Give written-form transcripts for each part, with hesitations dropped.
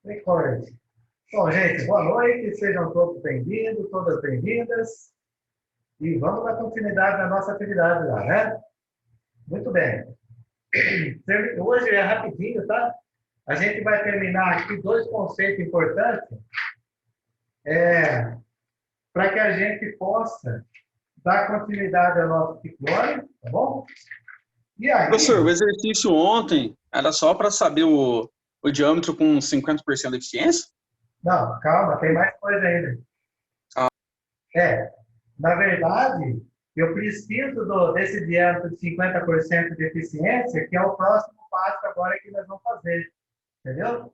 Recorde. Bom, gente, boa noite, sejam todos bem-vindos, todas bem-vindas. E vamos dar continuidade na nossa atividade lá, né? Muito bem. Hoje é rapidinho, tá? A gente vai terminar aqui dois conceitos importantes para que a gente possa dar continuidade ao nosso ciclone, tá bom? E aí... Professor, o exercício ontem era só para saber o diâmetro com 50% de eficiência? Não, calma, tem mais coisa ainda. Ah. Na verdade, eu preciso desse diâmetro de 50% de eficiência, que é o próximo passo agora que nós vamos fazer. Entendeu?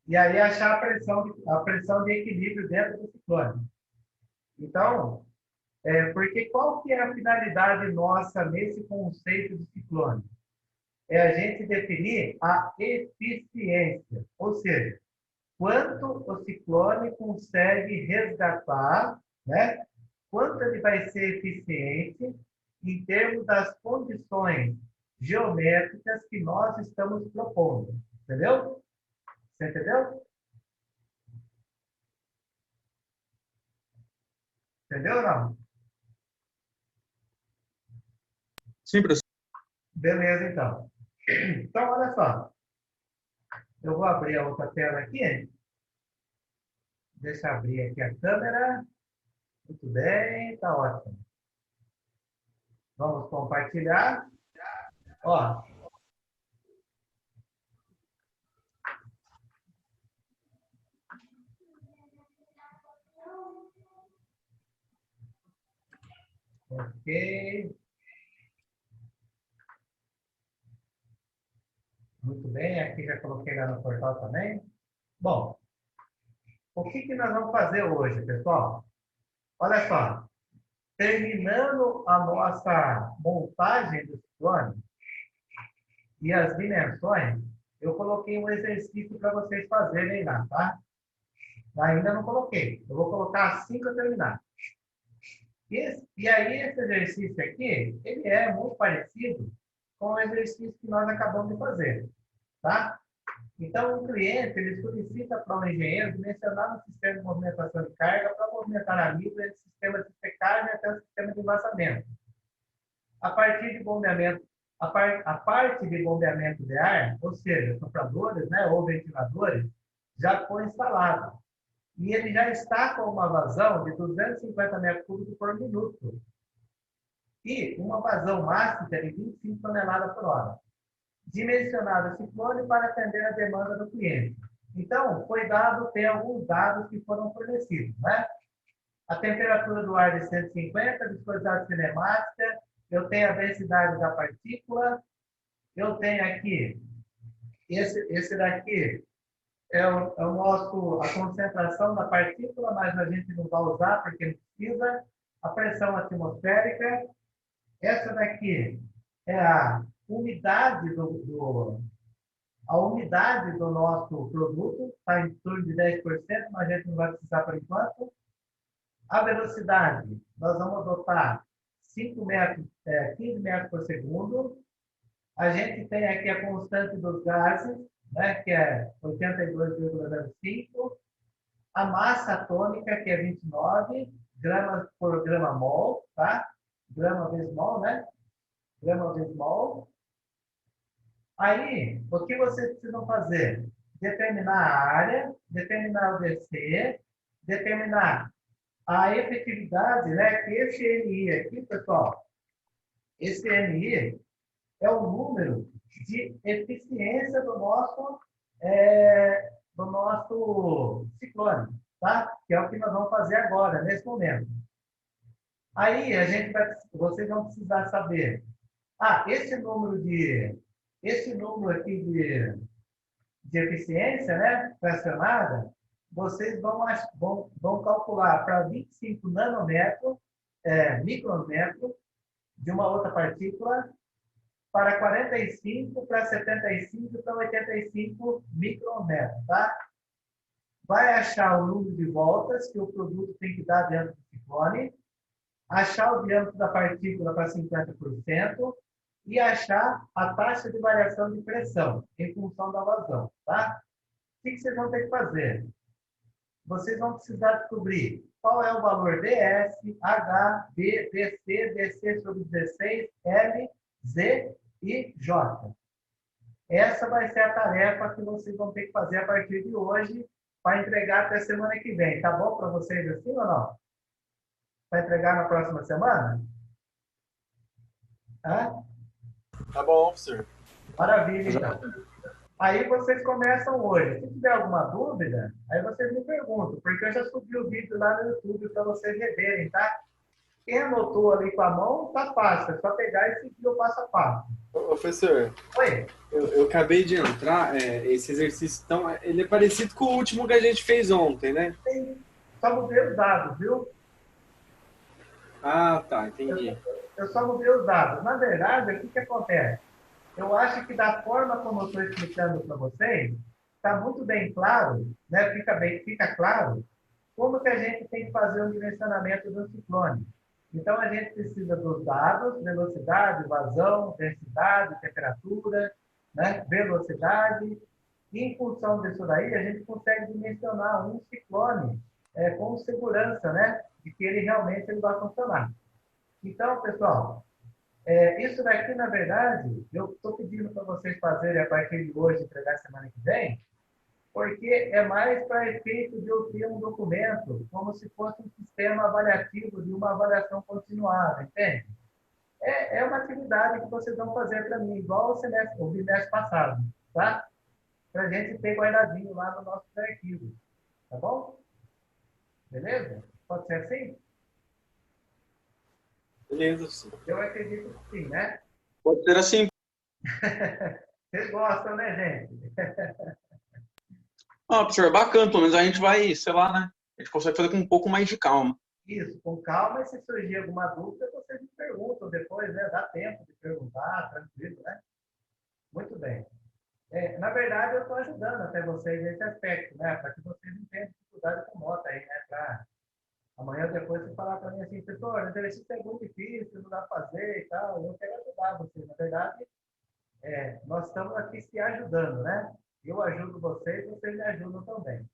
E aí achar a pressão de equilíbrio dentro do ciclone. Então, porque qual que é a finalidade nossa nesse conceito de ciclone? É a gente definir a eficiência, ou seja, quanto o ciclone consegue resgatar, né? Quanto ele vai ser eficiente em termos das condições geométricas que nós estamos propondo. Entendeu? Você entendeu? Entendeu ou não? Sim, professor. Beleza, então. Então, olha só. Eu vou abrir a outra tela aqui. Deixa eu abrir aqui a câmera. Muito bem, tá ótimo. Vamos compartilhar. Ó. Ok. Muito bem, aqui já coloquei lá no portal também. Bom, o que nós vamos fazer hoje, pessoal? Olha só. Terminando a nossa montagem do ciclone e as dimensões, eu coloquei um exercício para vocês fazerem lá, tá? Ainda não coloquei. Eu vou colocar assim que eu terminar. E aí, esse exercício aqui, ele é muito parecido com o exercício que nós acabamos de fazer, tá? Então, o cliente, ele solicita para o engenheiro dimensionar o sistema de movimentação de carga para movimentar a micro entre sistemas de secagem até o sistema de vazamento. A partir de bombeamento, a parte de bombeamento de ar, ou seja, sopradores, né, ou ventiladores, já foi instalada. E ele já está com uma vazão de 250 metros cúbicos por minuto. E uma vazão máxima de 25 toneladas por hora. Dimensionado o ciclone para atender a demanda do cliente. Então, tem alguns dados que foram fornecidos, né? A temperatura do ar de 150, a viscosidade cinemática, eu tenho a densidade da partícula, eu tenho aqui, esse daqui a concentração da partícula, mas a gente não vai usar porque não precisa, a pressão atmosférica, essa daqui é a umidade a umidade do nosso produto, está em torno de 10%, mas a gente não vai precisar por enquanto. A velocidade, nós vamos adotar 15 metros por segundo. A gente tem aqui a constante dos gases, né, que é 82,05. A massa atômica, que é 29 gramas por grama mol, tá? Grama vezes mol, né? Grama vezes mol. Aí, o que vocês precisam fazer? Determinar a área, determinar o DC, determinar a efetividade, né? Que esse NI aqui, pessoal, esse NI é o número de eficiência do nosso ciclone, tá? Que é o que nós vamos fazer agora, nesse momento. Aí, vocês vão precisar saber, esse número aqui de eficiência, né, fracionada, vocês vão calcular para 25 nanômetros, micrômetros, de uma outra partícula, para 45, para 75, para 85 micrômetros, tá? Vai achar o número de voltas que o produto tem que dar dentro do ciclone, achar o diâmetro da partícula para 50% e achar a taxa de variação de pressão em função da vazão, tá? que vocês vão ter que fazer? Vocês vão precisar descobrir qual é o valor ds, h, b, dc, dc sobre 16, l, z e j. Essa vai ser a tarefa que vocês vão ter que fazer a partir de hoje para entregar até semana que vem. Tá bom para vocês assim ou não? Vai entregar na próxima semana? Hã? Tá bom, professor. Maravilha, então. Aí vocês começam hoje. Se tiver alguma dúvida, aí vocês me perguntam, porque eu já subi o vídeo lá no YouTube para vocês reverem, tá? Quem anotou ali com a mão, tá fácil. É só pegar e seguir o passo a passo. Professor, Oi? eu acabei de entrar, esse exercício, então, ele é parecido com o último que a gente fez ontem, né? Só mudei os dados, viu? Ah, tá, entendi. Eu só mudei os dados. Na verdade, o que acontece? Eu acho que da forma como eu estou explicando para vocês, está muito bem claro, né? Fica claro como que a gente tem que fazer o dimensionamento do ciclone. Então, a gente precisa dos dados, velocidade, vazão, densidade, temperatura, né? Velocidade. E, em função disso daí, a gente consegue dimensionar um ciclone com segurança, né? De que ele realmente vai funcionar. Então, pessoal, isso daqui, na verdade, eu estou pedindo para vocês fazerem a partir de hoje, entregar semana que vem, porque é mais para efeito de eu ter um documento, como se fosse um sistema avaliativo de uma avaliação continuada, entende? É uma atividade que vocês vão fazer para mim, igual o bimestre passado, tá? Para a gente ter guardadinho lá no nosso arquivo, tá bom? Beleza? Pode ser assim? Beleza, professor. Eu acredito que sim, né? Pode ser assim. Vocês gostam, né, gente? Ah, professor, bacana, pelo menos a gente vai, sei lá, né? A gente consegue fazer com um pouco mais de calma. Isso, com calma, e se surgir alguma dúvida, vocês me perguntam depois, né? Dá tempo de perguntar, tranquilo, né? Muito bem. Na verdade, eu estou ajudando até vocês nesse aspecto, né? Para que vocês não tenham dificuldade com nota aí, né? Para amanhã ou depois você falar para mim assim, professor, o exercício é muito difícil, não dá para fazer e tal. Eu quero ajudar vocês. Na verdade, nós estamos aqui se ajudando, né? Eu ajudo vocês, vocês me ajudam também.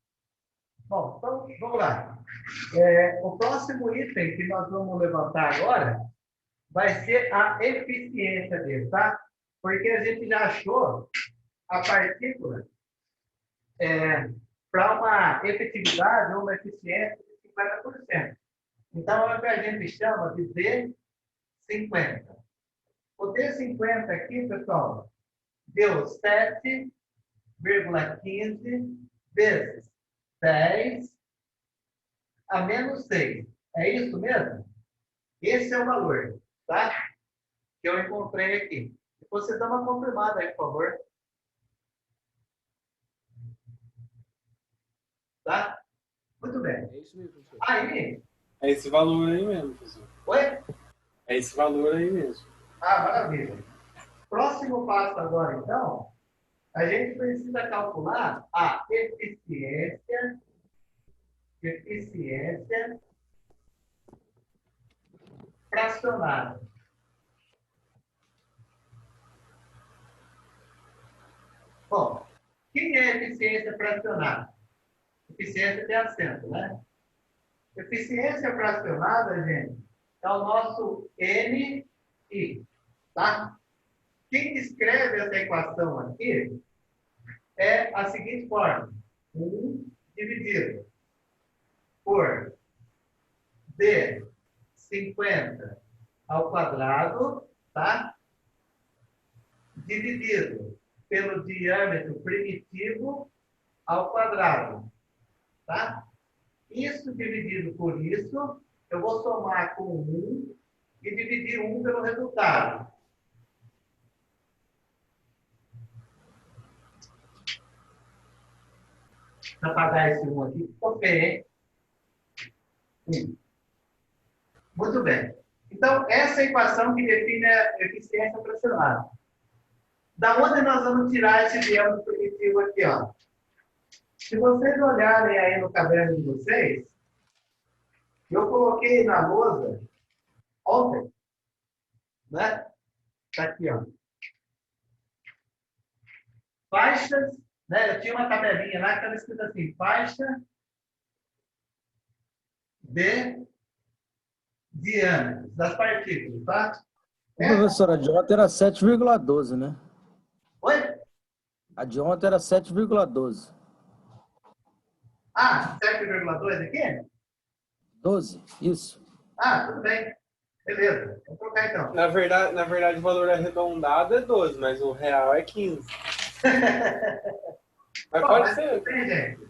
Bom, então, vamos lá. O próximo item que nós vamos levantar agora vai ser a eficiência dele, tá? Porque a gente já achou a partícula para uma efetividade ou uma eficiência de 50%. Então, é o que a gente chama de D50. O D50 aqui, pessoal, deu 7,15 vezes 10 a menos 6. É isso mesmo? Esse é o valor, tá? Que eu encontrei aqui. Você dá uma confirmada aí, por favor. Tá? Muito bem. É isso mesmo, professor. Aí... É esse valor aí mesmo, professor. Oi? É esse valor aí mesmo. Ah, maravilha. Próximo passo agora, então, a gente precisa calcular a eficiência fracionária. Bom, quem é eficiência fracionária? Eficiência tem acento, né? Eficiência fracionada, gente, é o nosso NI, tá? Quem escreve essa equação aqui é a seguinte forma: 1 dividido por D50 ao quadrado, tá? Dividido pelo diâmetro primitivo ao quadrado, tá? Isso dividido por isso, eu vou somar com 1 e dividir 1 pelo resultado. Para apagar esse 1 aqui, ficou feio, hein? Muito bem. Então, essa é a equação que define a eficiência fracionária. Da onde nós vamos tirar esse diâmetro primitivo aqui, ó? Se vocês olharem aí no caderno de vocês, eu coloquei na lousa ontem, né? Tá aqui, ó. Faixas né? Eu tinha uma tabelinha lá que estava escrito assim, faixa de diâmetros das partículas, tá? Professor, a de ontem era 7,12, né? Oi? A de ontem era 7,12. Ah, 7,2 aqui? 12, isso. Ah, tudo bem. Beleza, vamos trocar então. Na verdade, o valor arredondado é 12, mas o real é 15. Mas Bom, pode mas ser. tudo bem, gente.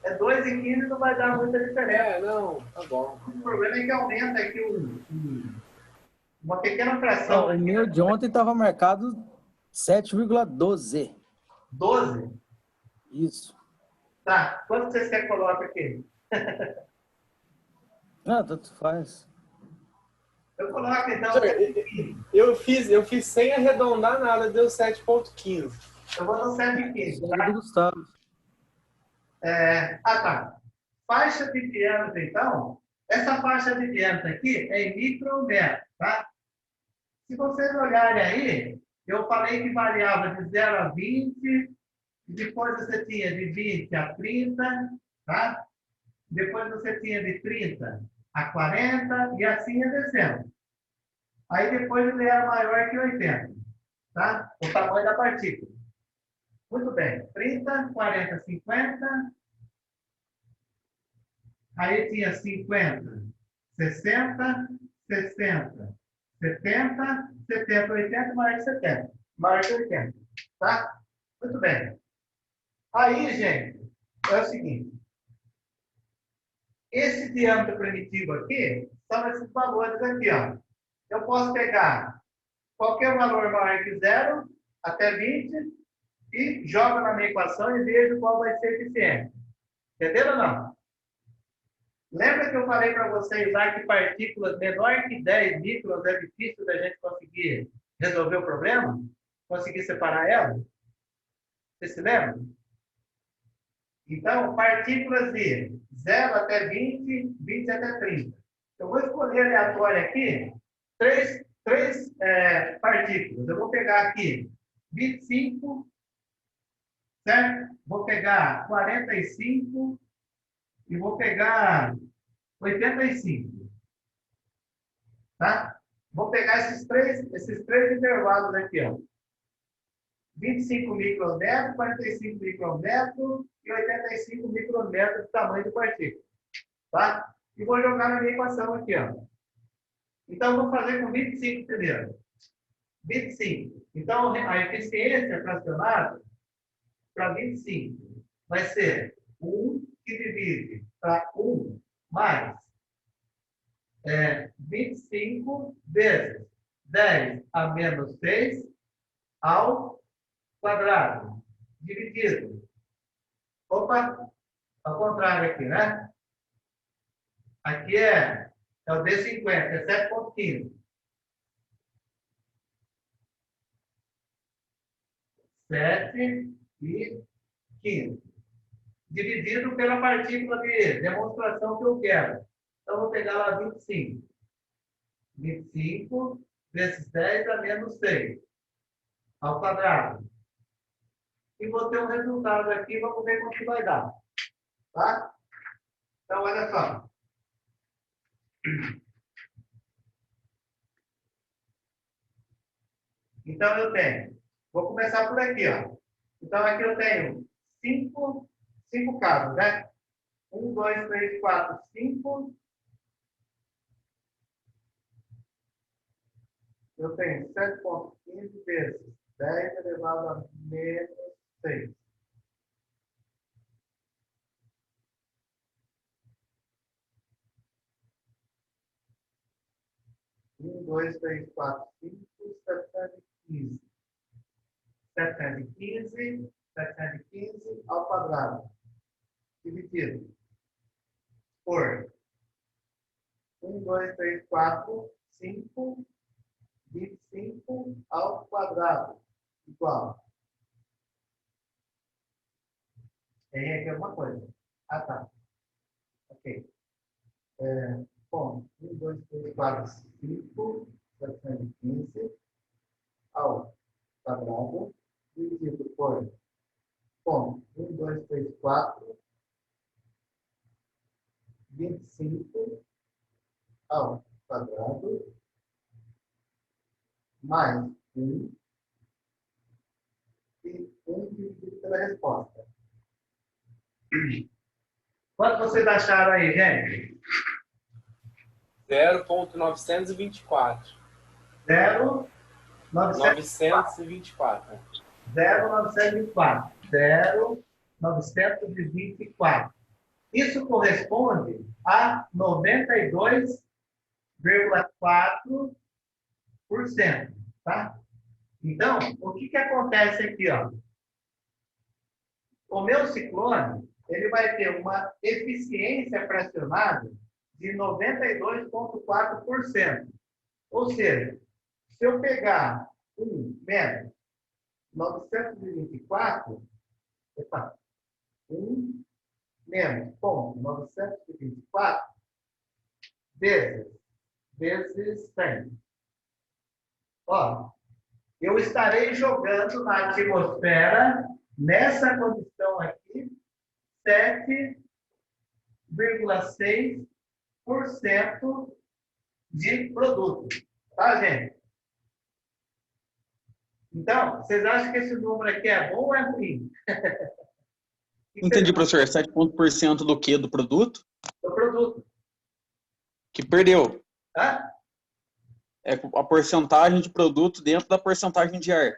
É 2 e 15 não vai dar muita diferença. É, não, tá bom. O problema é que aumenta aqui uma pequena Não, fração. o meu de ontem estava marcado 7,12. 12. Isso. Tá. Quanto você quer que coloque aqui? Ah, tanto faz. Eu coloco então. Eu fiz sem arredondar nada, deu 7,15. Eu vou no 7,15. Isso é do Gustavo. Tá. Faixa de diâmetro, então. Essa faixa de diâmetro aqui é em micrometro, tá? Se vocês olharem aí, eu falei que variava de 0 a 20, depois você tinha de 20 a 30, tá? Depois você tinha de 30 a 40 e assim ia descendo. Aí depois ele era maior que 80, tá? O tamanho da partícula. Muito bem. 30, 40, 50. Aí tinha 50, 60, 60, 70, 70, 80, maior que 70. Maior que 80. Tá? Muito bem. Aí, gente, é o seguinte. Esse diâmetro primitivo aqui são esses valores aqui, ó. Eu posso pegar qualquer valor maior que 0 até 20 e jogo na minha equação e vejo qual vai ser eficiente. Entenderam ou não? Lembra que eu falei para vocês lá que partículas menor que 10 microns é difícil da gente conseguir resolver o problema? Conseguir separar elas? Você se lembra? Então, partículas de 0 até 20, 20 até 30. Eu vou escolher aleatório aqui três partículas. Eu vou pegar aqui 25, certo? Vou pegar 45 e vou pegar 85. Tá? Vou pegar esses três intervalos aqui, ó. 25 micrometros, 45 micrometros e 85 micrometros de tamanho de partícula. Tá? E vou jogar na minha equação aqui, ó. Então, vou fazer com 25 primeiro. 25. Então, a eficiência fracionada para 25 vai ser 1 que divide para 1 mais 25 vezes 10 a menos 6 ao quadrado, dividido. Opa, ao contrário aqui, né? Aqui é o D50, é 7,15. 7 e 15. Dividido pela partícula de demonstração que eu quero. Então, vou pegar lá 25. 25 vezes 10 a menos 6 ao quadrado. E vou ter um resultado aqui, vamos ver quanto vai dar. Tá? Então, olha só. Então, eu tenho. Vou começar por aqui, ó. Então, aqui eu tenho cinco casos, né? 1, 2, 3, 4, 5. Eu tenho 7,15 vezes 10 elevado a menos 6. 1, 2, 3, 4, 5, 715. 715 ao quadrado. Dividido por 1, 2, 3, 4, 5, 25 ao quadrado. Igual. Tem aqui alguma coisa. Ah, tá. Ok. Bom, 1, 2, 3, 4, 5, 715 ao quadrado, dividido por, bom, 1, 2, 3, 4, 25 ao quadrado, mais 1, e 1 dividido pela resposta. Quanto vocês acharam aí, gente? 0,924. 0,924. 0,924. Isso corresponde a 92,4%. Tá? Então, o que acontece aqui? Ó? O meu ciclone ele vai ter uma eficiência fracionada de 92,4%. Ou seja, se eu pegar 1 menos 924, 1 menos ponto 924 vezes 100. Ó, eu estarei jogando na atmosfera, nessa condição aqui, 7,6% de produto. Tá, gente? Então, vocês acham que esse número aqui é bom ou é ruim? Entendi, professor. 7% do quê? Do produto? Do produto. Que perdeu. Hã? É a porcentagem de produto dentro da porcentagem de ar.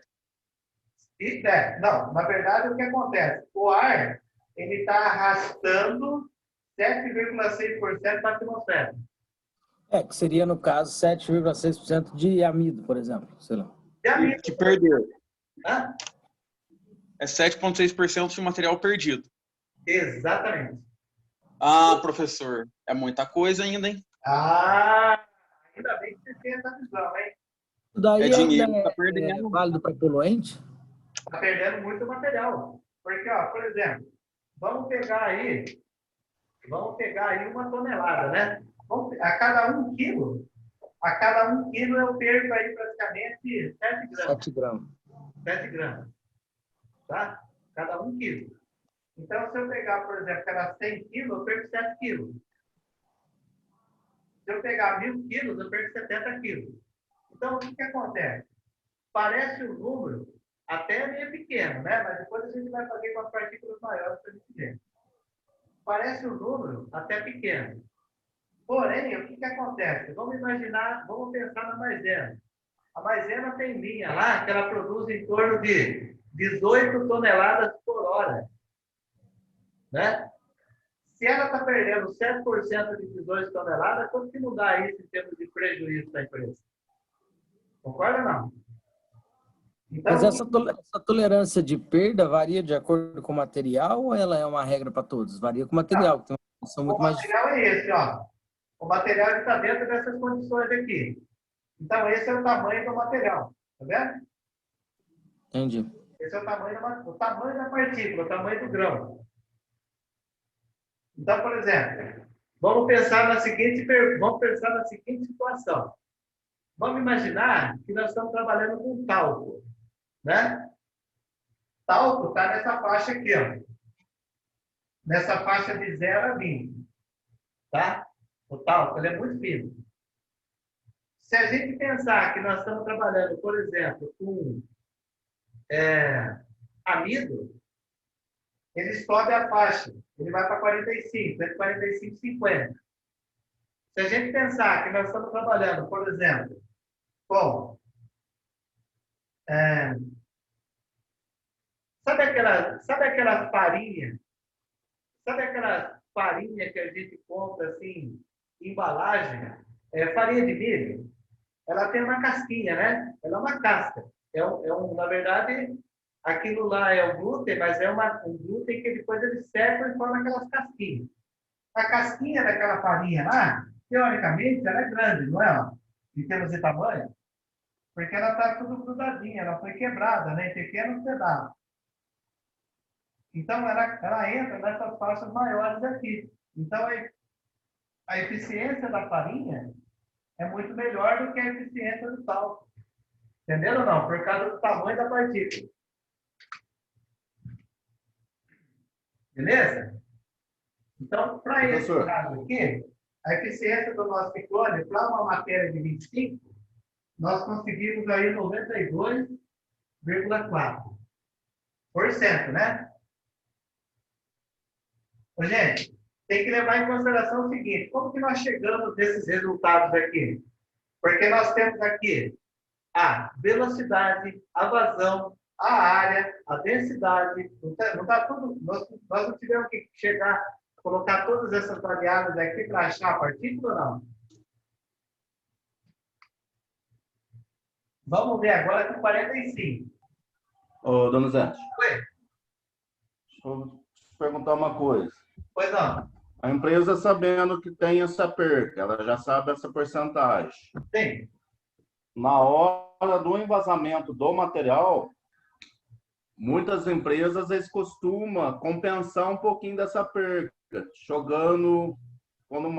Não, na verdade, o que acontece? O ar, ele está arrastando 7,6% para a atmosfera. Que seria, no caso, 7,6% de amido, por exemplo. Sei lá. De amido. Que perdeu. Hã? É 7,6% de material perdido. Exatamente. Ah, professor, é muita coisa ainda, hein? Ah, ainda bem que você tem essa visão, hein? Isso daí É dinheiro ainda que tá perdendo. é válido para poluente? Está perdendo muito material. Porque, ó, por exemplo, vamos pegar aí 1 tonelada, né? A cada 1 quilo, eu perco aí praticamente 7 gramas. 7 gramas. 7 gramas. Tá? Cada 1 quilo. Então, se eu pegar, por exemplo, cada 100 quilos, eu perco 7 quilos. Se eu pegar 1.000 quilos, eu perco 70 quilos. Então, o que acontece? Parece um número até meio pequeno, né? Mas depois a gente vai fazer com as partículas maiores para a gente ver. Parece um número até pequeno. Porém, o que acontece? Vamos pensar na maisena. A maisena tem linha lá que ela produz em torno de 18 toneladas por hora. Né? Se ela está perdendo 7% de 18 toneladas, quanto que não dá isso em termos de prejuízo da empresa? Concorda ou não? Então, Mas essa tolerância de perda varia de acordo com o material ou ela é uma regra para todos? Varia com o material, que tem uma condição muito mais difícil. O material é esse, ó. O material está dentro dessas condições aqui. Então, esse é o tamanho do material. Tá vendo? Entendi. Esse é o tamanho da partícula, o tamanho do grão. Então, por exemplo, vamos pensar na seguinte situação. Vamos imaginar que nós estamos trabalhando com talco, né? Talco está nessa faixa aqui, ó. Nessa faixa de 0 a 20. Tá? O talco, ele é muito fino. Se a gente pensar que nós estamos trabalhando, por exemplo, com amido, ele sobe a faixa. Ele vai para 45, entre 45 e 50. Se a gente pensar que nós estamos trabalhando, por exemplo, com... Sabe aquela farinha? Sabe aquela farinha que a gente compra assim, em embalagem? Farinha de milho. Ela tem uma casquinha, né? Ela é uma casca. Na verdade, aquilo lá é o glúten, mas é um glúten que depois ele seca e forma aquelas casquinhas. A casquinha daquela farinha lá, teoricamente, ela é grande, não é? Em termos de tamanho. Porque ela está tudo grudadinha, ela foi quebrada, né? Em pequenos pedaços. Então, ela entra nessas faixas maiores aqui. Então, a eficiência da farinha é muito melhor do que a eficiência do talco. Entenderam ou não? Por causa do tamanho da partícula. Beleza? Então, para esse Professor. caso aqui, a eficiência do nosso ciclone para uma matéria de 25, nós conseguimos aí 92,4%, né? Ô, gente, tem que levar em consideração o seguinte, como que nós chegamos nesses resultados aqui? Porque nós temos aqui a velocidade, a vazão, a área, a densidade, não tá tudo, nós não tivemos que chegar, colocar todas essas variáveis aqui para achar a partícula ou não? Vamos ver agora com 45. Ô, Donizete, Oi? deixa eu te perguntar uma coisa. Pois não. A empresa, sabendo que tem essa perca, ela já sabe essa porcentagem. Sim. Na hora do envasamento do material, muitas empresas eles costumam compensar um pouquinho dessa perca, jogando quando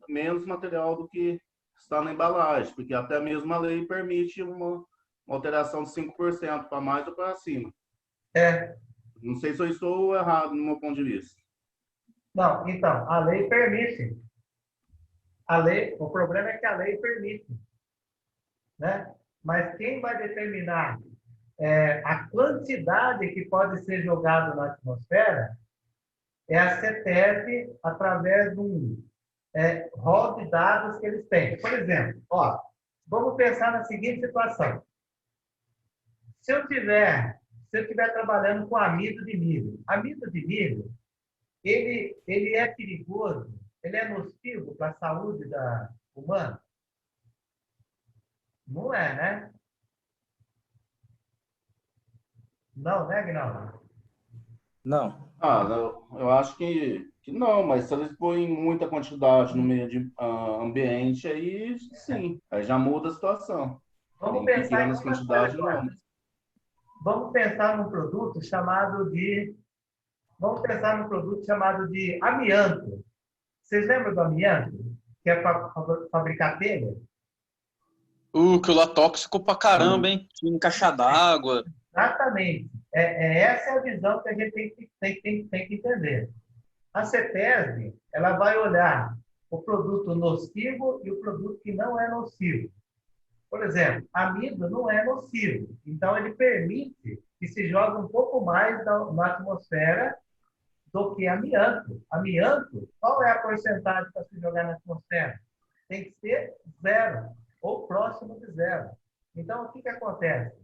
menos material do que está na embalagem, porque até mesmo a lei permite uma alteração de 5% para mais ou para cima. É. Não sei se eu estou errado no meu ponto de vista. Não, então, a lei permite. O problema é que a lei permite. Né? Mas quem vai determinar a quantidade que pode ser jogada na atmosfera é a CETESB através de um rol de dados que eles têm. Por exemplo, vamos pensar na seguinte situação. Se eu estiver trabalhando com amido de milho ele é perigoso, ele é nocivo para a saúde humana? Não é, né? Não, né, Aguinaldo? Não. Eu acho que não, mas se eles põem muita quantidade no meio ambiente, aí sim, aí já muda a situação. Vamos Em pensar em pequenas outra quantidades, coisa. não. Vamos pensar num produto chamado de amianto. Vocês lembram do amianto? Que é para fabricar telha? Aquilo lá tóxico pra caramba, hein? Em caixa d'água. Exatamente. Essa é a visão que a gente tem que entender. A CETESB, ela vai olhar o produto nocivo e o produto que não é nocivo. Por exemplo, amido não é nocivo. Então, ele permite que se jogue um pouco mais na atmosfera do que amianto. Amianto, qual é a porcentagem para se jogar na atmosfera? Tem que ser 0 ou próximo de 0. Então, o que acontece?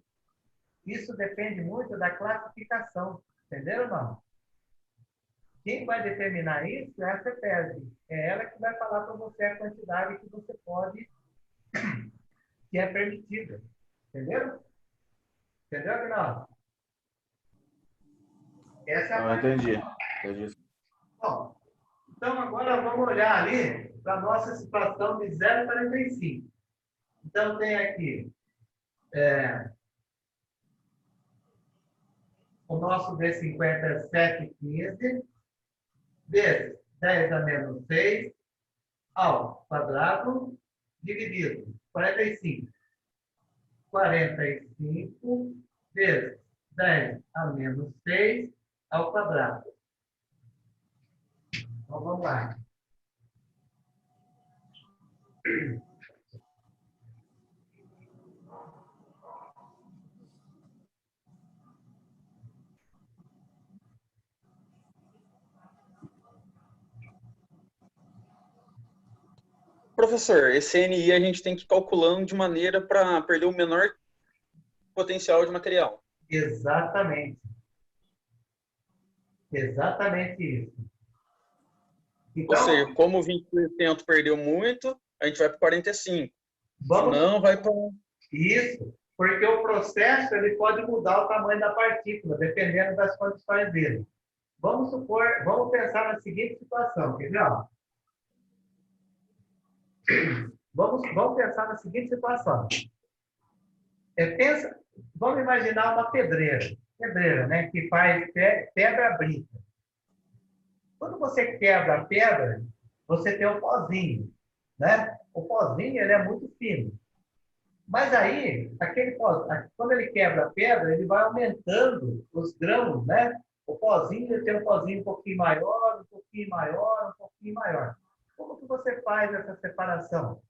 Isso depende muito da classificação. Entenderam ou não? Quem vai determinar isso é a CETESB. É ela que vai falar para você a quantidade que você pode, que é permitida. Entenderam? Entendeu, Aguinaldo? Essa é a parte. Entendi. Bom, então agora vamos olhar ali para a nossa situação de 0,45. Então tem aqui o nosso D50 é 7,15 vezes 10 a menos 6 ao quadrado dividido 45. 45 vezes 10 a menos 6 ao quadrado. Então, vamos lá. Professor, esse NI a gente tem que ir calculando de maneira para perder o menor potencial de material. Exatamente. Exatamente isso. Então, Ou seja, como o 20% perdeu muito, a gente vai para 45%. Senão vai para... Isso, porque o processo ele pode mudar o tamanho da partícula, dependendo das condições dele. Vamos pensar na seguinte situação, quer ver? Vamos pensar na seguinte situação. Vamos imaginar uma pedreira, né, que faz pedra brita. Quando você quebra a pedra, você tem o pozinho, né? O pozinho ele é muito fino. Mas aí, aquele pó, quando ele quebra a pedra, ele vai aumentando os grãos, né, O pozinho, ele tem um pozinho um pouquinho maior, um pouquinho maior, um pouquinho maior. Como que você faz essa separação?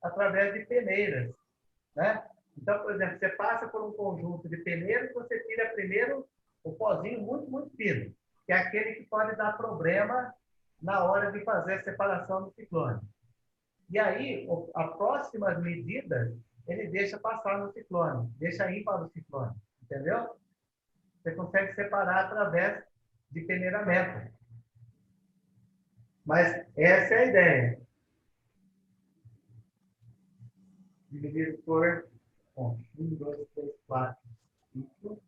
Através de peneiras, né? Então, por exemplo, você passa por um conjunto de peneiras, você tira primeiro o pozinho muito, muito fino, que é aquele que pode dar problema na hora de fazer a separação do ciclone. E aí, a próxima medida, ele deixa passar no ciclone, deixa ir para o ciclone, entendeu? Você consegue separar através de peneiramento. Mas essa é a ideia. Dividido por 1, 2, 3, 4, 5.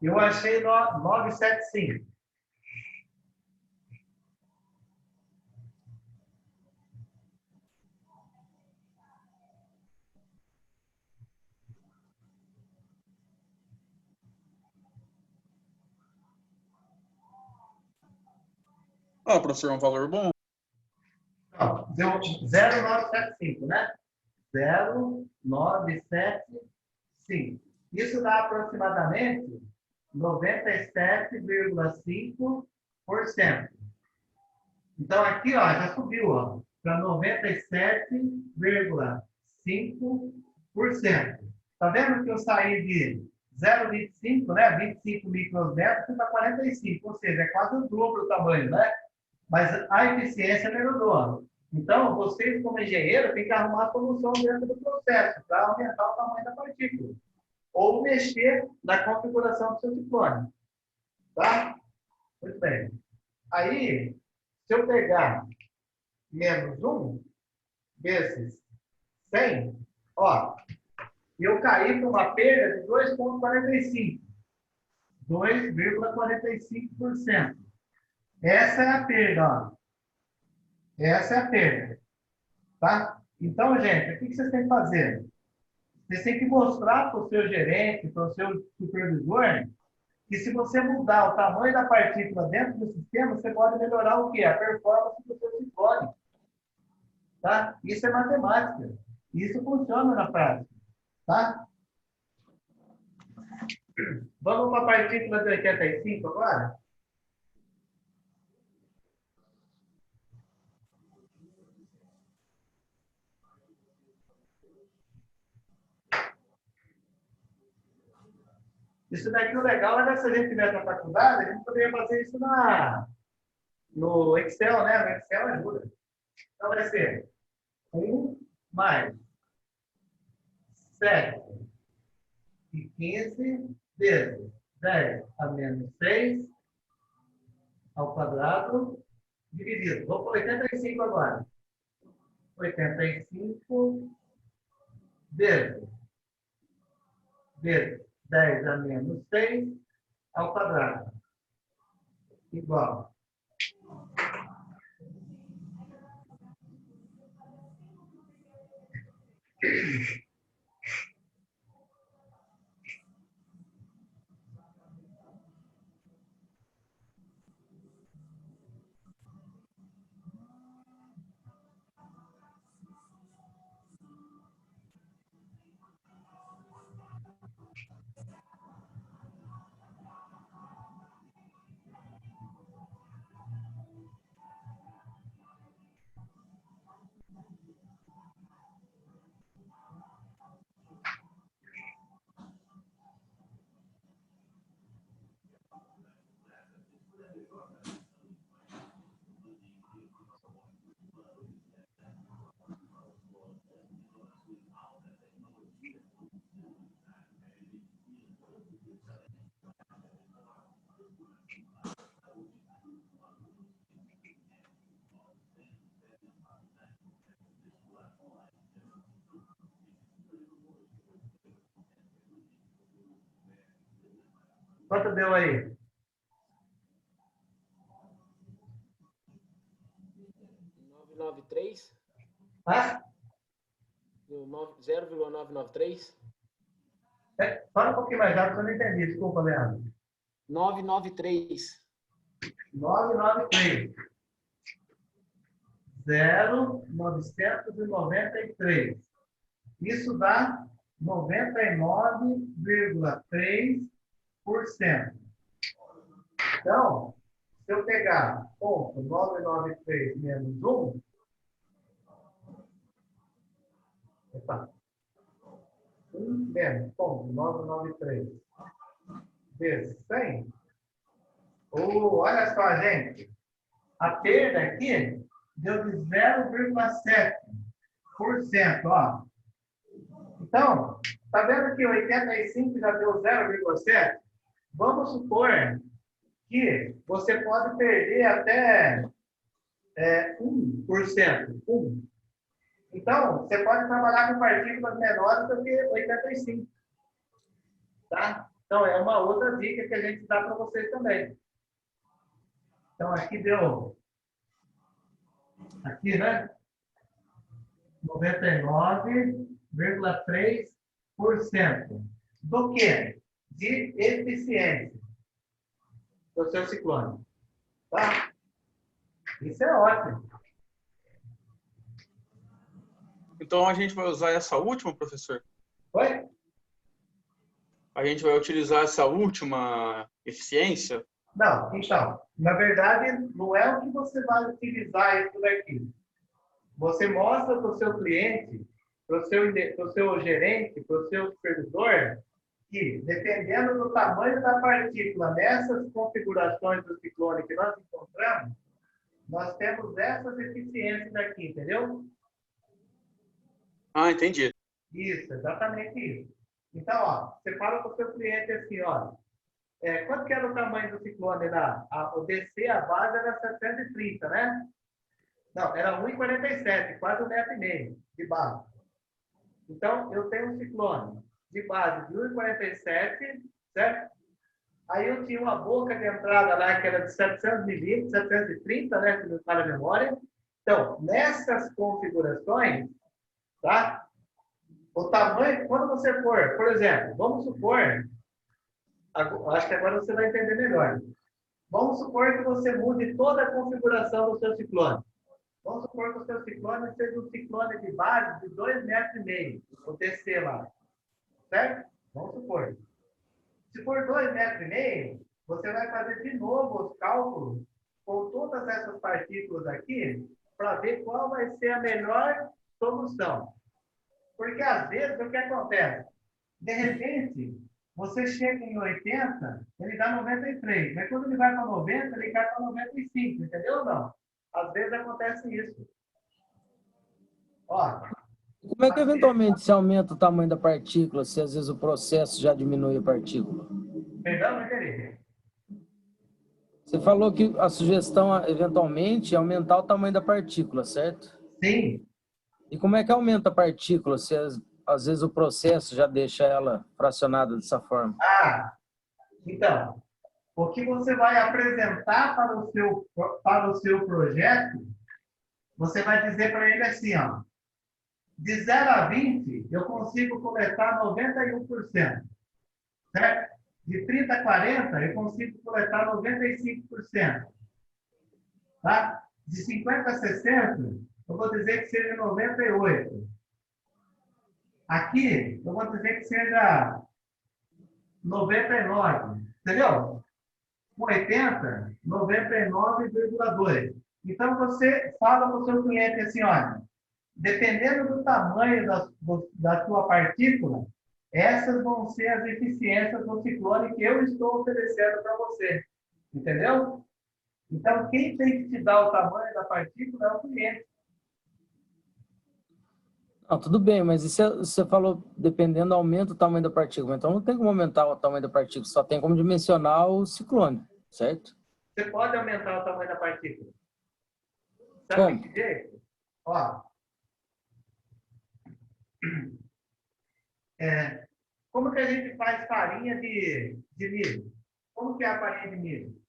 Eu achei 975. Ah, professor, é um valor bom. Não, deu 0,975, né? 0,975. Isso dá aproximadamente 97,5%. Então, aqui, ó, já subiu, ó, para 97,5%. Está vendo que eu saí de 0,25, né? 25 micrometros para 45, ou seja, é quase o dobro o tamanho, né? Mas a eficiência melhorou. Então, vocês, como engenheiro, têm que arrumar a solução dentro do processo para aumentar o tamanho da partícula. Ou mexer na configuração do seu ciclone. Tá? Muito bem. Aí, se eu pegar menos 1 vezes 100, ó, eu caí para uma perda de 2,45. 2,45%. Essa é a perda, ó. Essa é a perda. Tá? Então, gente, o que vocês têm que fazer? Vocês têm que mostrar para o seu gerente, para o seu supervisor, que se você mudar o tamanho da partícula dentro do sistema, você pode melhorar o quê? A performance do seu ciclone. Tá? Isso é matemática. Isso funciona na prática. Tá? Vamos para a partícula de 85 agora? Isso daqui, o legal é que se a gente estiver na faculdade, a gente poderia fazer isso no Excel, né? No Excel ajuda. Então, vai ser 1 mais 7 e 15 vezes 10 a menos 6 ao quadrado, dividido. Vou por 85 agora. 85 vezes 10 a menos 6 ao quadrado. Igual. Quanto deu aí? Hã? 0,993? Fala um pouquinho mais rápido, que eu não entendi. Desculpa, Leandro. 993. 993. 0,993. Isso dá 99,3%. Então, se eu pegar ponto 993 menos 1, opa, 1 menos ponto 993 vezes 100, olha só, gente, a perda aqui deu de 0,7%, ó. Então, tá vendo que 85 já deu 0,7? Vamos supor que você pode perder até 1%. 1. Então, você pode trabalhar com partículas menores do que 85. Tá? Então, é uma outra dica que a gente dá para vocês também. Então, aqui deu... Aqui, né? 99,3% do quê? De eficiência do seu ciclone. Tá? Isso é ótimo. Então a gente vai usar essa última, professor? Oi? A gente vai utilizar essa última eficiência? Não, então, na verdade, não é o que você vai utilizar isso daqui. Você mostra para o seu cliente, para o seu gerente, para o seu supervisor, que, dependendo do tamanho da partícula, nessas configurações do ciclone que nós encontramos, nós temos essas eficiências aqui, entendeu? Ah, entendi. Isso, exatamente isso. Então, ó, você fala para o seu cliente assim, ó, quanto que era o tamanho do ciclone lá? O DC, a base era 730, né? Não, era 1,47, quase 1,5 metro de base. Então, eu tenho um ciclone de base de 1,47, certo? Aí eu tinha uma boca de entrada lá que era de 700 milímetros, 730, né? Se não me falha a memória. Então, nessas configurações, tá? O tamanho, quando você for, por exemplo, vamos supor, acho que agora você vai entender melhor. Vamos supor que você mude toda a configuração do seu ciclone. Vamos supor que o seu ciclone seja um ciclone de base de 2,5 metros, o DC lá. Certo? Vamos supor. Se for 2,5 metros, você vai fazer de novo os cálculos com todas essas partículas aqui para ver qual vai ser a melhor solução. Porque, às vezes, o que acontece? De repente, você chega em 80, ele dá 93. Mas quando ele vai para 90, ele cai para 95. Entendeu ou não? Às vezes acontece isso. Ó, Como é que eventualmente se aumenta o tamanho da partícula, se às vezes o processo já diminui a partícula? perdão, não entendi. Você falou que a sugestão, eventualmente, é aumentar o tamanho da partícula, certo? Sim. E como é que aumenta a partícula, se às vezes o processo já deixa ela fracionada dessa forma? Então, o que você vai apresentar para o seu projeto, você vai dizer para ele assim, ó, de 0 a 20, eu consigo coletar 91%, certo? De 30 a 40, eu consigo coletar 95%, tá? De 50 a 60, eu vou dizer que seja 98%. Aqui, eu vou dizer que seja 99%, entendeu? Com 80, 99,2%. Então, você fala para o seu cliente assim, olha, dependendo do tamanho da sua partícula, essas vão ser as eficiências do ciclone que eu estou oferecendo para você. Entendeu? Então, quem tem que te dar o tamanho da partícula é o cliente. Não, tudo bem, mas você falou, dependendo, aumenta o tamanho da partícula. Então não tem como aumentar o tamanho da partícula, só tem como dimensionar o ciclone, certo? Você pode aumentar o tamanho da partícula. Sabe Como? de que jeito? Ó, como que a gente faz farinha de milho? Como que é a farinha de milho?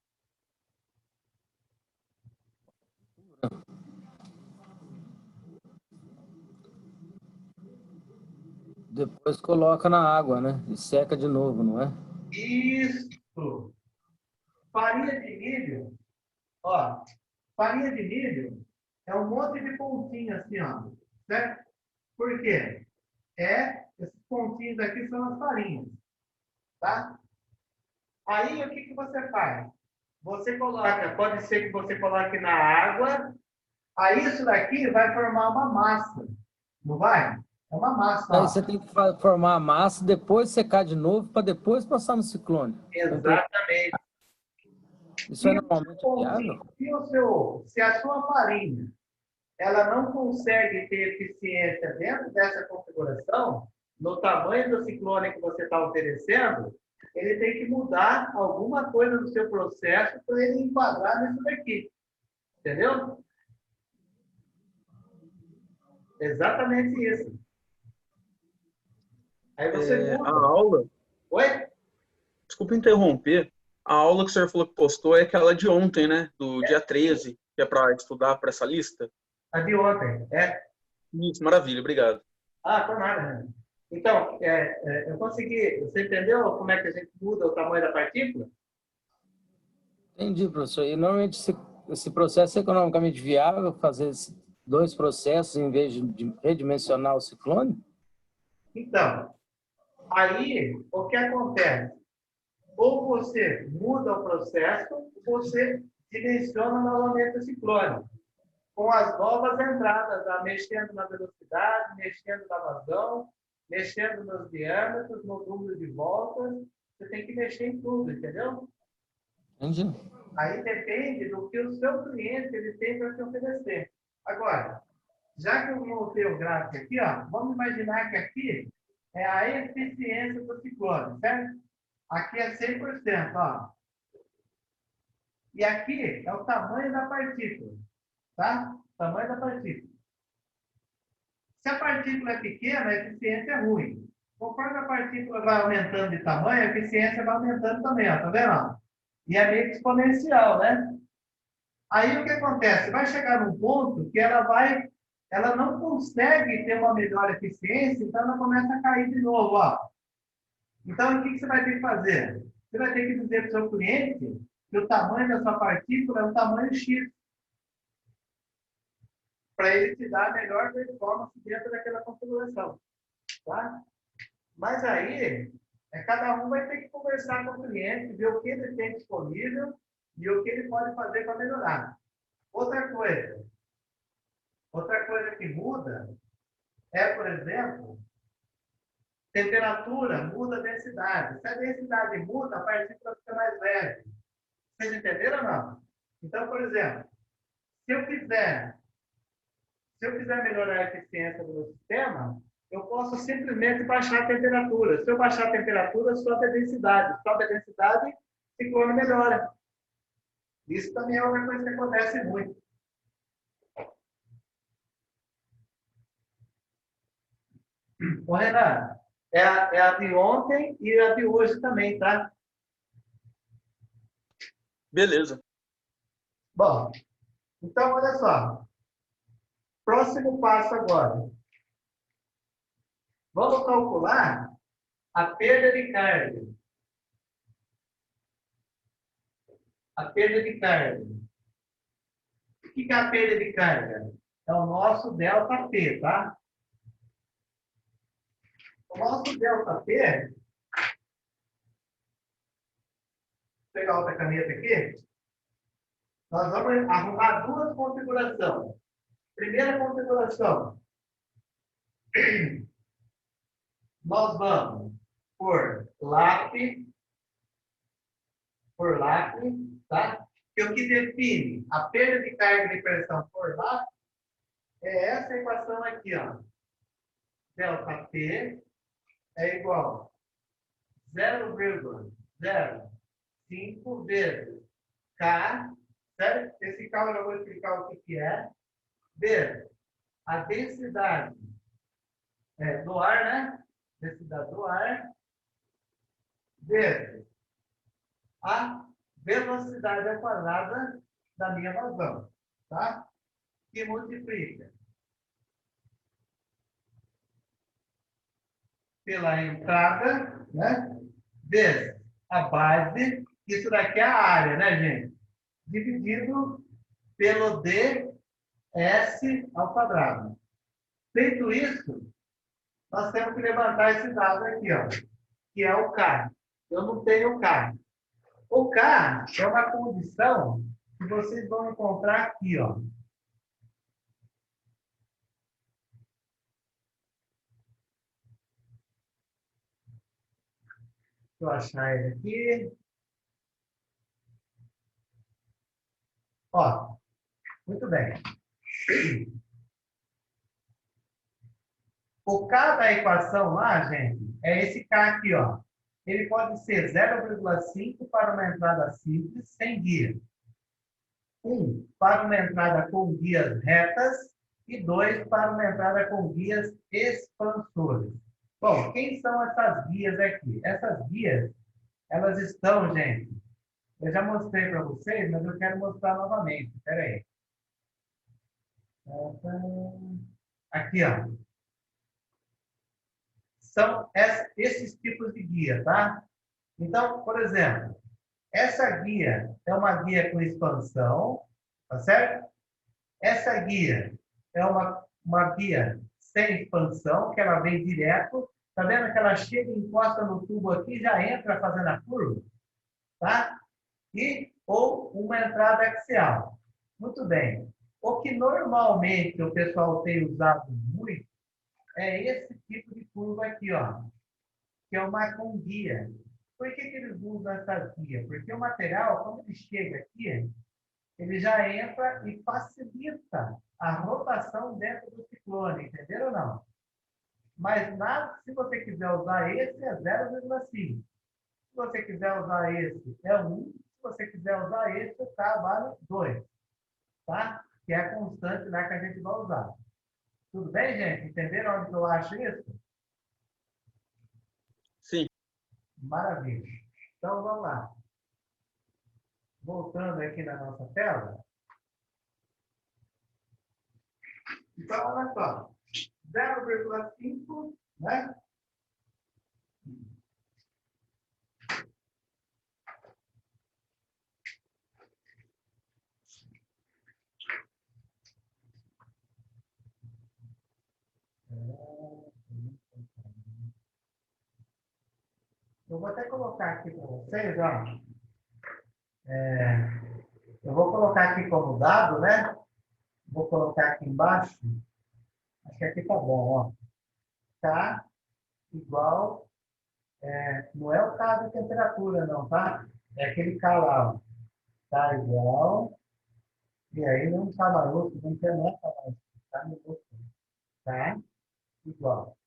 Depois coloca na água, né? E seca de novo, não é? Isso! Farinha de milho, ó, farinha de milho é um monte de pontinho assim, ó, certo? Por quê? Esses pontinhos aqui são as farinhas, tá? Aí, o que que você faz? Você coloca, pode ser que você coloque na água, aí isso daqui vai formar uma massa, não vai? É uma massa, Aí ó. você tem que formar a massa, depois secar de novo, para depois passar no ciclone. Exatamente. Isso é normalmente viável? Se a sua farinha ela não consegue ter eficiência dentro dessa configuração, no tamanho do ciclone que você está oferecendo, ele tem que mudar alguma coisa do seu processo para ele enquadrar nisso daqui. Entendeu? Exatamente isso. Aí você A muda. aula, Oi? desculpa interromper, a aula que o senhor falou que postou é aquela de ontem, né? Do dia 13, que é para estudar para essa lista. A de ontem. Isso, maravilha, obrigado. Ah, por nada, né? Então, eu consegui. Você entendeu como é que a gente muda o tamanho da partícula? Entendi, professor. E normalmente esse processo é economicamente viável, fazer dois processos em vez de redimensionar o ciclone? Então, aí, o que acontece? Ou você muda o processo, ou você dimensiona novamente o ciclone, com as novas entradas, mexendo na velocidade, mexendo na vazão, mexendo nos diâmetros, no número de voltas. Você tem que mexer em tudo, entendeu? Entendi. Aí depende do que o seu cliente ele tem para te oferecer. Agora, já que eu montei o gráfico aqui, ó, vamos imaginar que aqui é a eficiência do ciclone, certo? Aqui é 100%, ó. E aqui é o tamanho da partícula, tá? Tamanho da partícula. Se a partícula é pequena, a eficiência é ruim. Conforme a partícula vai aumentando de tamanho, a eficiência vai aumentando também, ó, tá vendo? E é meio que exponencial, né? Aí o que acontece? Vai chegar num ponto que ela não consegue ter uma melhor eficiência, então ela começa a cair de novo, ó. Então, o que você vai ter que fazer? Você vai ter que dizer para o seu cliente que o tamanho da sua partícula é um tamanho X, para ele te dar a melhor performance dentro daquela configuração. Tá? Mas aí, cada um vai ter que conversar com o cliente, ver o que ele tem disponível e o que ele pode fazer para melhorar. Outra coisa que muda é, por exemplo, temperatura muda a densidade. Se a densidade muda, a partícula fica mais leve. Vocês entenderam ou não? Então, por exemplo, se eu quiser melhorar a eficiência do meu sistema, eu posso simplesmente baixar a temperatura. Se eu baixar a temperatura, sobe a densidade. Sobe a densidade, o ciclone melhora. Isso também é uma coisa que acontece muito. Ô, Renan, é a de ontem e a de hoje também, tá? Beleza. Bom, então, olha só. Próximo passo agora. Vamos calcular a perda de carga. A perda de carga. O que é a perda de carga? É o nosso ΔP, tá? O nosso ΔP... Vou pegar outra caneta aqui. Nós vamos arrumar duas configurações. Primeira configuração. Nós vamos por LAP, tá? Que o que define a perda de carga de pressão por LAP é essa equação aqui, ó. ΔP é igual a 0,05 vezes K, certo? Esse K eu já vou explicar o que é, vezes a densidade do ar, né? Densidade do ar, vezes a velocidade ao quadrado da minha vazão, tá? Que multiplica pela entrada, né? Vezes a base, isso daqui é a área, né, gente? Dividido pelo ds ao quadrado. Feito isso, nós temos que levantar esse dado aqui, ó, que é o K. Eu não tenho o K. O K é uma condição que vocês vão encontrar aqui, ó. Deixa eu achar ele aqui. Ó, muito bem. O K da equação lá, gente, é esse K aqui, ó. Ele pode ser 0,5 para uma entrada simples, sem guia. 1 para uma entrada com guias retas e 2 para uma entrada com guias expansores. Bom, quem são essas guias aqui? Essas guias, elas estão, gente, eu já mostrei para vocês, mas eu quero mostrar novamente. Espera aí. Aqui, ó. São esses tipos de guia, tá? Então, por exemplo, essa guia é uma guia com expansão, tá certo? Essa guia é uma guia sem expansão, que ela vem direto. Tá vendo que ela chega e encosta no tubo aqui e já entra fazendo a curva? Tá? Ou uma entrada axial. Muito bem. O que normalmente o pessoal tem usado muito é esse tipo de curva aqui, ó, que é uma com guia. Por que eles usam essa guia? Porque o material, quando ele chega aqui, ele já entra e facilita a rotação dentro do ciclone, entenderam ou não? Mas nada, se você quiser usar esse, é 0,5. Se você quiser usar esse, é 1. Se você quiser usar esse, o K vale 2. Tá? Que é a constante lá que a gente vai usar. Tudo bem, gente? Entenderam onde eu acho isso? Sim. Maravilha. Então, vamos lá. Voltando aqui na nossa tela. Então, olha só. 0,5, né? Eu vou até colocar aqui para vocês, ó. Eu vou colocar aqui como dado, né? Vou colocar aqui embaixo. Acho que aqui tá bom, ó. K igual... não é o K de temperatura, não, tá? É aquele K lá, ó. K igual... E aí não tá maiúsculo, não tem nada maiúsculo. Tá minúsculo. Tá? Igual.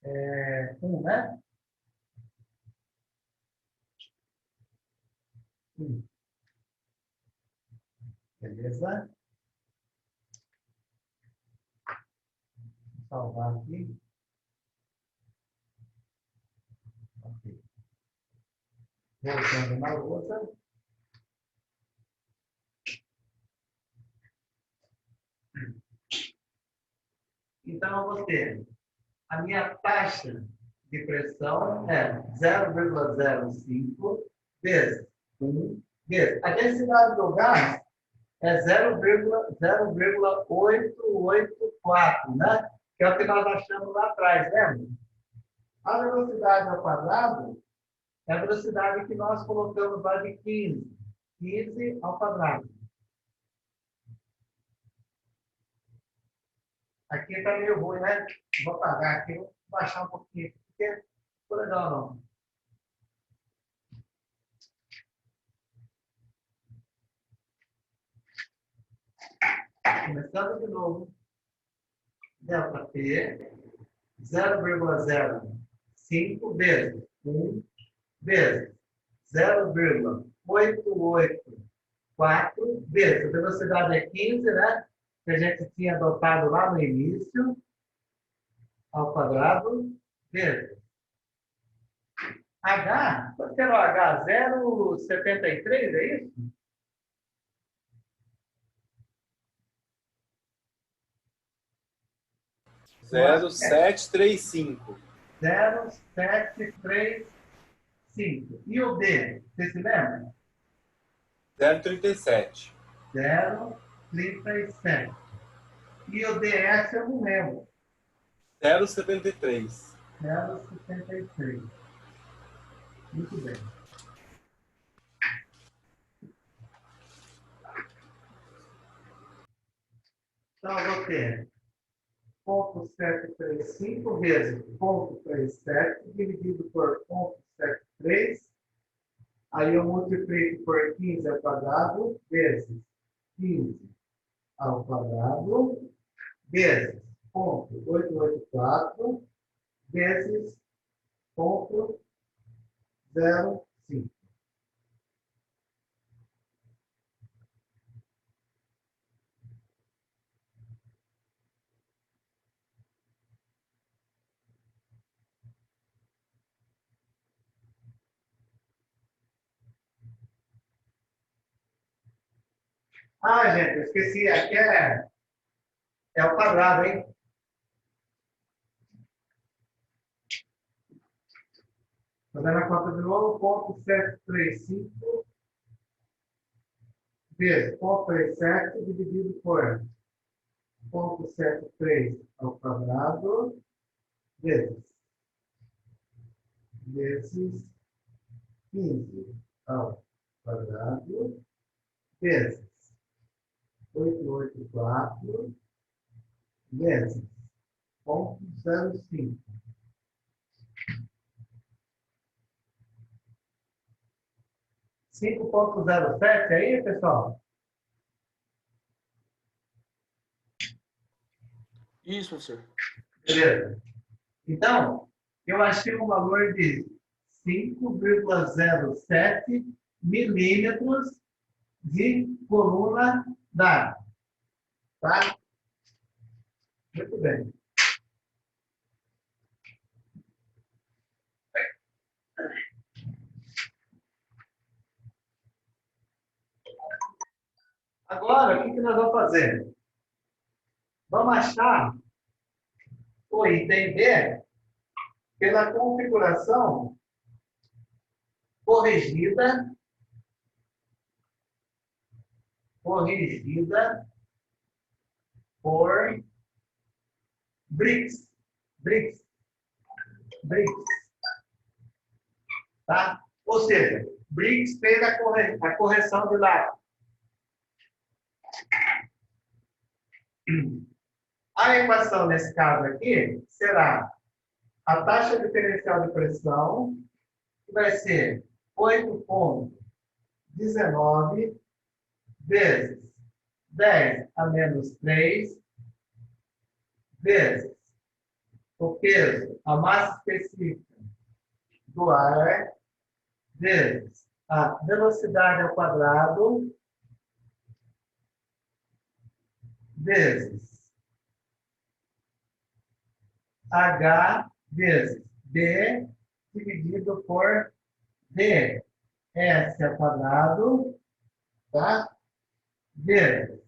1, né? 1. Beleza? Vou salvar aqui. Ok. Voltando na outra. Então, eu vou ter a minha taxa de pressão é 0,05 vezes 1 vezes. A densidade do gás é 0,884, né? Que é o que nós achamos lá atrás, lembra? A velocidade ao quadrado é a velocidade que nós colocamos lá de 15. 15 ao quadrado. Aqui está meio ruim, né? Vou apagar aqui, vou baixar um pouquinho, porque não ficou legal, não. Começando de novo. Delta P, 0,05 vezes 1 vezes 0,884 vezes. A velocidade é 15, né? Que a gente tinha adotado lá no início, ao quadrado, vezes H, quanto que era o H? 0,73, é isso? Zero sete três cinco. 0,735. E o D, você se lembra? 0,37. 0,37. E o DS eu não lembro. 0,73. 0,73. Muito bem. Então, eu vou ter 0,735 vezes 0,37 dividido por 0,73. Aí eu multiplico por 15 ao quadrado vezes 15 ao quadrado vezes 0,884 vezes 0,05. Ah, gente, eu esqueci. Aqui é o quadrado, hein? Fazendo a conta de novo, 0,735 vezes 0,37 dividido por 0,73 ao quadrado vezes 15 ao quadrado vezes 884 vezes 0,05. 5,07 aí, pessoal? Isso, professor. Beleza. Então, eu achei um valor de 5,07 milímetros de coluna d'água. Tá? Muito bem. Agora, o que nós vamos fazer? Vamos achar ou entender pela configuração corrigida por Briggs. Tá? Ou seja, Briggs fez a correção de lado. A equação, nesse caso aqui, será a taxa diferencial de pressão, que vai ser 8,19 vezes 10 a menos 3 vezes o peso, a massa específica do ar, vezes a velocidade ao quadrado, vezes H vezes D dividido por ds ao quadrado, tá? Vezes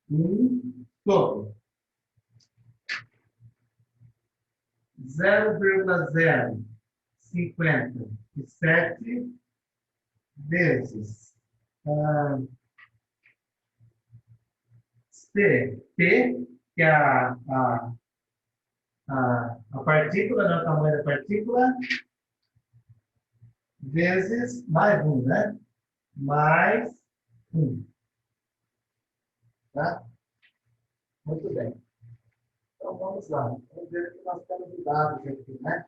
1 sobre 0,057 vezes CP, que é a partícula, né, o tamanho da partícula, vezes mais 1, né? Mais 1. Tá? Muito bem. Então, vamos lá. Vamos ver o que nós temos de dados aqui, né?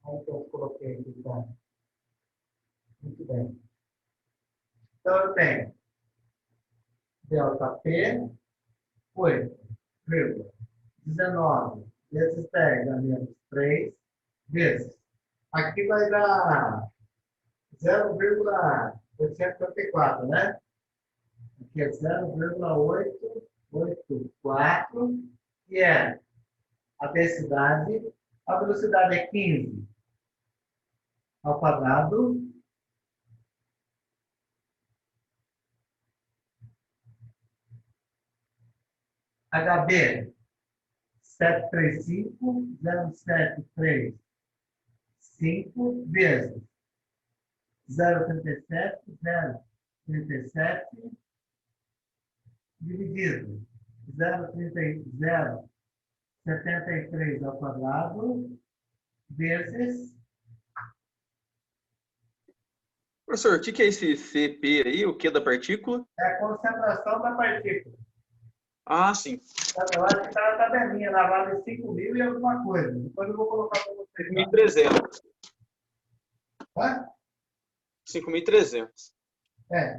Onde eu coloquei aqui, tá? Muito bem. Então, eu tenho delta P, 8,19 vezes 10 a menos 3 vezes. Aqui vai dar 0,854, né? Aqui é 0,884 e é a densidade, a velocidade é 15 ao quadrado, HB 735,0735 vezes 0,37 dividido 0,73 ao quadrado vezes. Professor, o que é esse CP aí? O que da partícula? É a concentração da partícula. Ah, sim. Eu acho que está na tabelinha, lá vale 5.000 e alguma coisa. Depois eu vou colocar para vocês. 5.300. Hã? 5.300.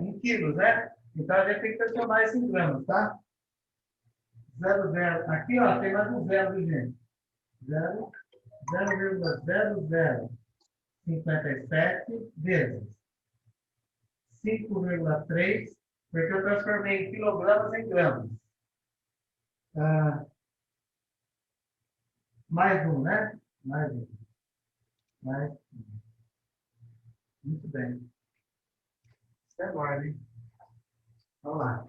Em quilos, né? Então a gente tem que transformar isso em gramas, tá? 0,0. Aqui, ó, tem mais um zero, viu, gente? 0,0057 vezes 5,3, porque eu transformei em quilogramas em gramas. Mais um, né? Mais um. Mais um. Muito bem. Isso é enorme, hein? Vamos lá.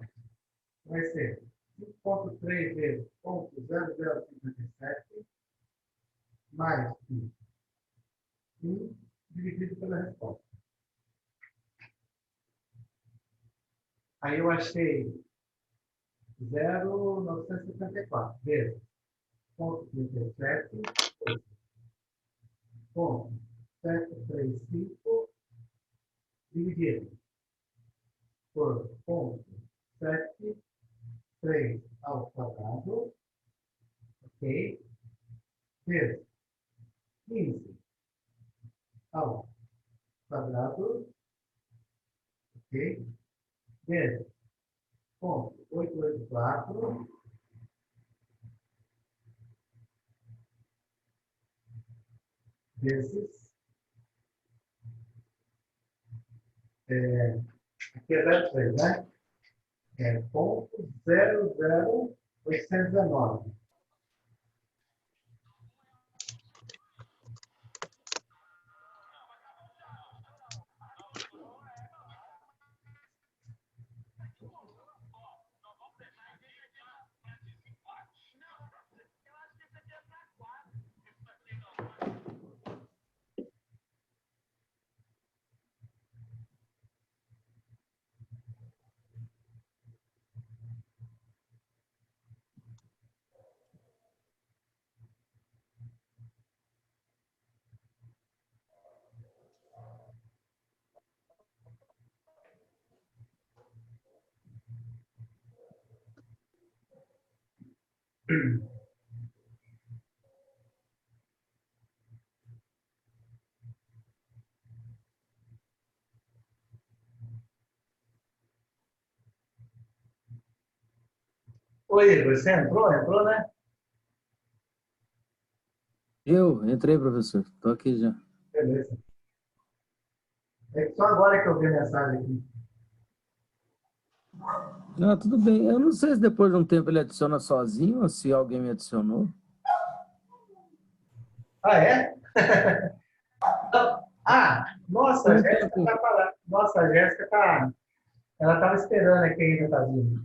Vai ser 5,3 vezes 0,0057 mais 1 dividido pela resposta. Aí eu achei 0,974 vezes 0,37 ponto 735 dividido por ponto 73 ao quadrado, ok? Vezes 15 ao quadrado, ok? Vezes ponto 884 vezes aqui é 03, né? Ponto 00819. Oi, você entrou? Entrou, né? Eu entrei, professor. Estou aqui já. Beleza. É que só agora que eu vi a mensagem aqui. Não, tudo bem. Eu não sei se depois de um tempo ele adiciona sozinho ou se alguém me adicionou. Ah, é? Nossa, a Um Jéssica tempo. tá parada. Nossa, a Jéssica tá. Ela estava esperando aqui ainda, tadinha.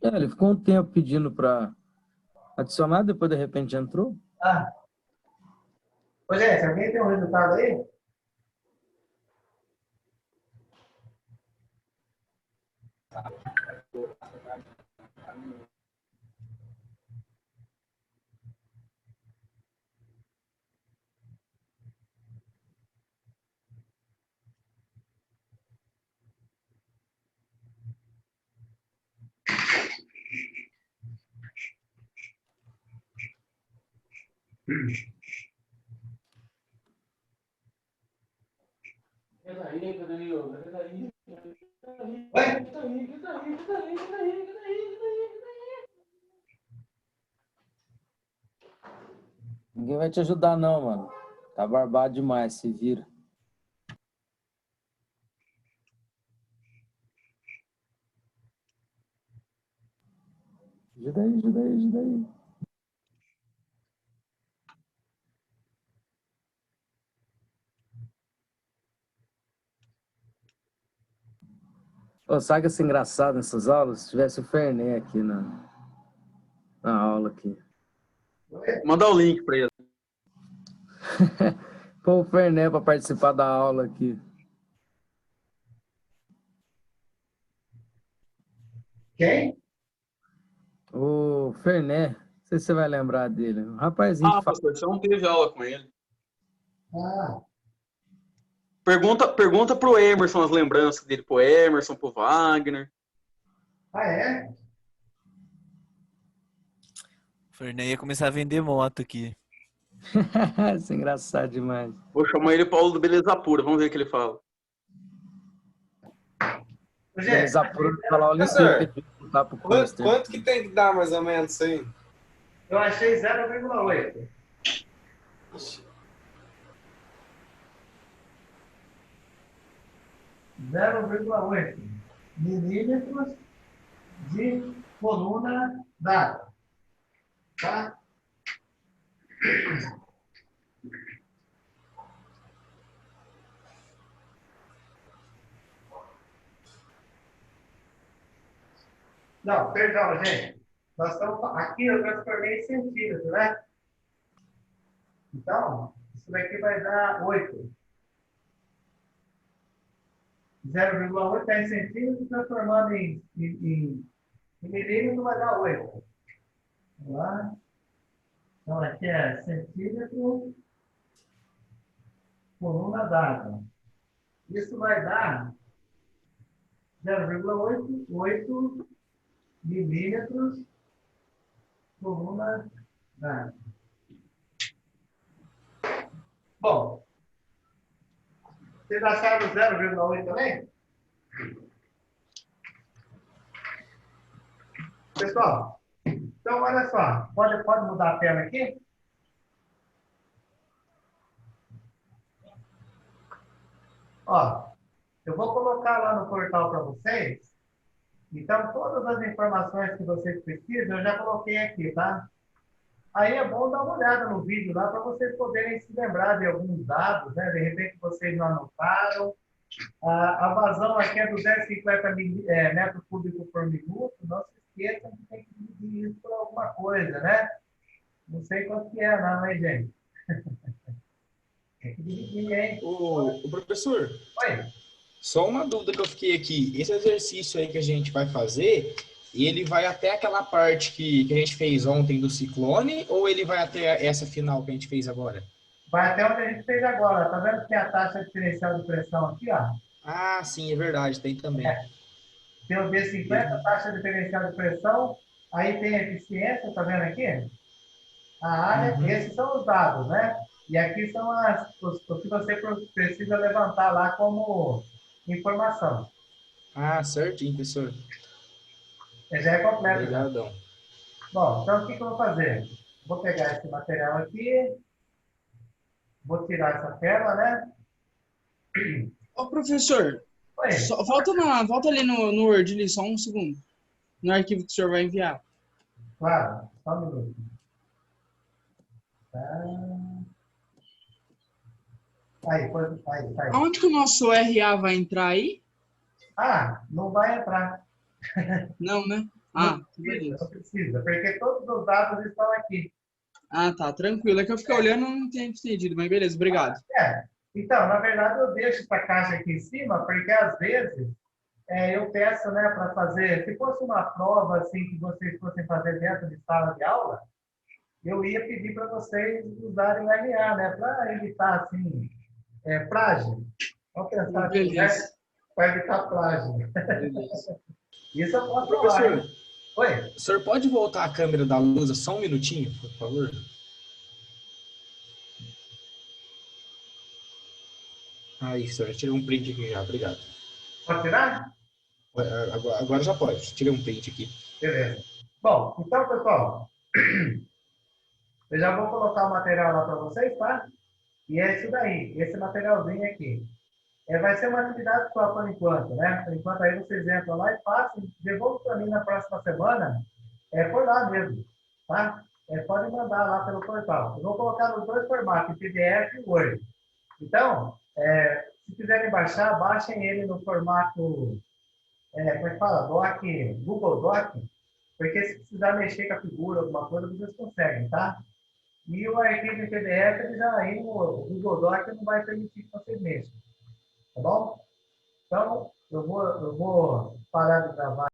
Ele ficou um tempo pedindo para adicionar, depois de repente entrou. Ah, ô, Jéssica, alguém tem um resultado aí? Oi? Ninguém vai te ajudar, não, mano. Tá barbado demais, se vira. Ajuda aí, ajuda aí, ajuda aí. Ô, sabe que isso é engraçado nessas aulas? Se tivesse o Fernet aqui na aula aqui. Mandar o link para ele. Pô, o Fernet para participar da aula aqui. Quem? O Fernet, não sei se você vai lembrar dele. Um rapazinho que fala. Professor, você não teve aula com ele. Ah, Pergunta pro Emerson as lembranças dele pro Emerson, pro Wagner. é? O Fernei ia começar a vender moto aqui. Isso é engraçado demais. Vou chamar ele Paulo do Beleza Pura, vamos ver o que ele fala. Gente, Eles apuram de falar o Professor, licença de voltar pro cluster. Quanto que tem que dar mais ou menos isso aí? eu achei 0,8. Zero vírgula oito milímetros de coluna dada. Tá? Não, perdão, gente. Nós estamos aqui, eu transformei em centímetros, né? Então, isso daqui vai dar 8. 0,8 é em centímetros, transformando em milímetro, vai dar 8. Vamos lá. Então, aqui é centímetro, coluna dada. Isso vai dar 0,8 milímetros, coluna dada. Bom, vocês acharam 0,8 também? Pessoal, então olha só, pode mudar a tela aqui? Ó, eu vou colocar lá no portal para vocês. Então, todas as informações que vocês precisam, eu já coloquei aqui, tá? Aí é bom dar uma olhada no vídeo lá para vocês poderem se lembrar de alguns dados, né? De repente vocês não anotaram. A vazão aqui é 250 metros cúbicos por minuto. Não se esqueçam que tem que dividir isso por alguma coisa, né? Não sei quanto que é, não, hein, gente? Tem que dividir, hein? O professor, Oi. só uma dúvida que eu fiquei aqui. Esse exercício aí que a gente vai fazer, ele vai até aquela parte que a gente fez ontem do ciclone ou ele vai até essa final que a gente fez agora? Vai até onde a gente fez agora. Tá vendo que tem a taxa diferencial de pressão aqui, ó? Ah, sim, é verdade, tem também. Tem o D50, taxa diferencial de pressão. Aí tem a eficiência, tá vendo aqui? A área, esses são os dados, né? E aqui são o que você precisa levantar lá como informação. Ah, certinho, professor. Já é completo. Obrigadão. Bom, então o que eu vou fazer? Vou pegar esse material aqui, vou tirar essa tela, né? Ô, professor, Oi. volta ali no Word, ali, só um segundo. No arquivo que o senhor vai enviar. Claro, só um minuto. Tá. Aí. Aonde que o nosso RA vai entrar aí? Ah, não vai entrar. Não, né? Ah, Não beleza. precisa, porque todos os dados estão aqui. Ah, tá, tranquilo. É que eu fiquei olhando e não tinha entendido, mas beleza, obrigado. Então, na verdade, eu deixo essa caixa aqui em cima, porque às vezes eu peço, né, para fazer, se fosse uma prova assim que vocês fossem fazer dentro de sala de aula, eu ia pedir para vocês usarem o RA, né, para evitar assim, plágio. Vamos pensar aqui, né? Beleza. Para evitar plágio. Beleza. Isso eu posso Professor, falar. Hein? Oi? o senhor pode voltar a câmera da Lusa só um minutinho, por favor? Aí, senhor, já tirei um print aqui já, obrigado. Pode tirar? Agora já pode, tirei um print aqui. Beleza. Bom, então, pessoal, eu já vou colocar o material lá para vocês, tá? E é isso daí, esse materialzinho aqui. Vai ser uma atividade só por enquanto, né? Por enquanto aí vocês entram lá e passam, devolvam para mim na próxima semana, por lá mesmo, tá? Pode mandar lá pelo portal. Eu vou colocar nos dois formatos, PDF e Word. Então, se quiserem baixar, baixem ele no formato como é que fala? Google Doc, porque se precisar mexer com a figura, alguma coisa, vocês conseguem, tá? E o arquivo em PDF, ele já aí no Google Doc não vai permitir que vocês mexam, tá bom? Então, eu vou parar de gravar.